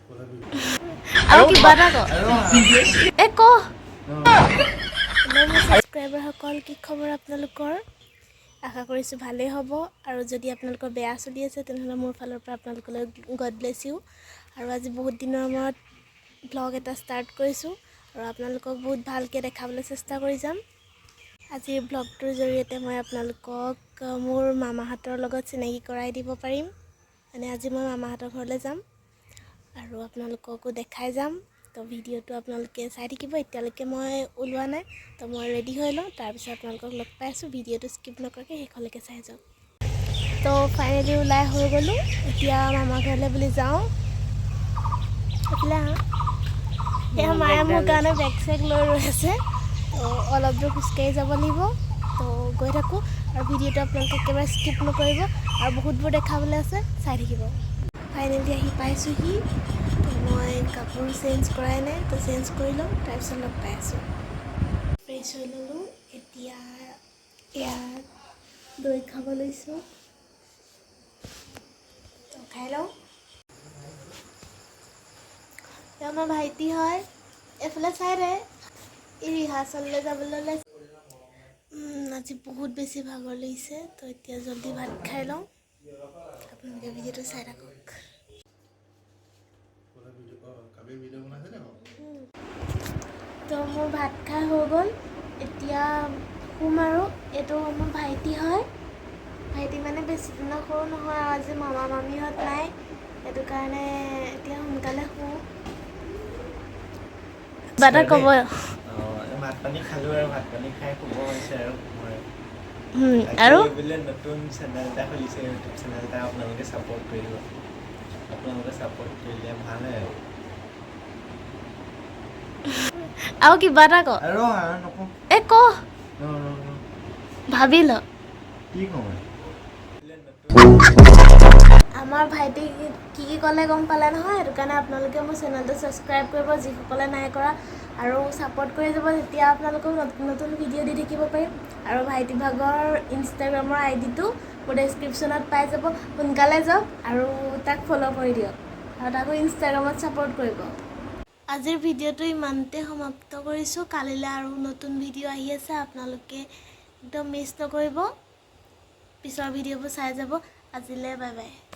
আৰু কিবা এটা ক মোৰ ছাবস্ক্ৰাইবাৰসকল কি খবৰ আপোনালোকৰ আশা কৰিছোঁ ভালেই হ'ব আৰু যদি আপোনালোকৰ বেয়া চলি আছে তেনেহ'লে মোৰ ফালৰ পৰা আপোনালোকলৈ গড ব্লেছ ইউ আৰু আজি বহুত দিনৰ মূৰত ব্লগ এটা ষ্টাৰ্ট কৰিছোঁ আৰু আপোনালোকক বহুত ভালকৈ দেখাবলৈ চেষ্টা কৰি যাম আজিৰ ব্লগটোৰ জৰিয়তে মই আপোনালোকক মোৰ মামাহঁতৰ লগত চিনাকি কৰাই দিব পাৰিম মানে আজি মই মামাহঁতৰ ঘৰলৈ যাম আৰু আপোনালোককো দেখাই যাম তো ভিডিঅ'টো আপোনালোকে চাই থাকিব এতিয়ালৈকে মই ওলোৱা নাই তো মই ৰেডি হৈ লওঁ তাৰপিছত আপোনালোকক লগ পাই আছোঁ ভিডিঅ'টো স্কিপ নকৰাকৈ শেষলৈকে চাই যাওক তো ফাইনেলি ওলাই হৈ গ'লোঁ এতিয়া মামাৰ ঘৰলৈ বুলি যাওঁ সেয়া মায়ে মোৰ কাৰণে বেগ চেগ লৈ ৰৈ আছে তো অলপ দূৰ খোজকাঢ়ি যাব লাগিব তো গৈ থাকোঁ আৰু ভিডিঅ'টো আপোনালোকে একেবাৰে স্কিপ নকৰিব আৰু বহুতবোৰ দেখাবলৈ আছে চাই থাকিব ফাইনেলি আহি পাইছোঁহি তো মই কাপোৰ চেঞ্জ কৰাই নাই তো চেঞ্জ কৰি লওঁ তাৰপিছত লগ পাই আছোঁ ফ্ৰেছ হৈ ল'লোঁ এতিয়া ইয়াত দৈ খাব লৈছোঁ তো খাই লওঁ আমাৰ ভাইটি হয় এইফালে চাই দে ৰিহাৰ্চেললৈ যাবলৈ ওলাইছে আজি বহুত বেছি ভাগৰ লাগিছে তো এতিয়া জলদি ভাত খাই লওঁ আপোনালোকে ভিডিঅ'টো চাই থাকক তো মোৰ ভাত খাই হৈ গ'ল এতিয়া শুম আৰু এইটো মোৰ ভাইটি হয় ভাইটি মানে বেছি দিনৰ সৰু নহয় আৰু আজি মামা মামীহঁত নাই সেইটো কাৰণে এতিয়া সোনকালে শুওঁ কিবা এটা ক'ব ভাত পানী খালোঁ আৰু ভাত পানী খাই শুব হৈছে আৰু বোলে নতুন চেনেল এটা খুলিছে ইউটিউব চেনেল এটা আপোনালোকে ছাপোৰ্ট কৰিব আপোনালোকে ছাপোৰ্ট কৰিলে ভাল হয় আৰু কিবা এটা ক আৰু নকওঁ ক ভাবি ল কি কওঁ আমাৰ ভাইটি কি ক'লে গম পালে নহয় সেইটো কাৰণে আপোনালোকে মোৰ চেনেলটো ছাবস্ক্ৰাইব কৰিব যিসকলে নাই কৰা আৰু ছাপোৰ্ট কৰি যাব তেতিয়া আপোনালোকক নতুন নতুন ভিডিঅ' দি থাকিব পাৰিম আৰু ভাইটি ভাগৰ ইনষ্টাগ্ৰামৰ আইডিটো মোৰ ডেছক্ৰিপশ্যনত পাই যাব সোনকালে যাওক আৰু তাক ফ'ল' কৰি দিয়ক আৰু তাকো ইনষ্টাগ্ৰামত ছাপোৰ্ট কৰিব আজিৰ ভিডিঅ'টো ইমানতে সমাপ্ত কৰিছোঁ কালিলৈ আৰু নতুন ভিডিঅ' আহি আছে আপোনালোকে একদম মিছ নকৰিব পিছৰ ভিডিঅ'বোৰ চাই যাব আজিলৈ বাই বাই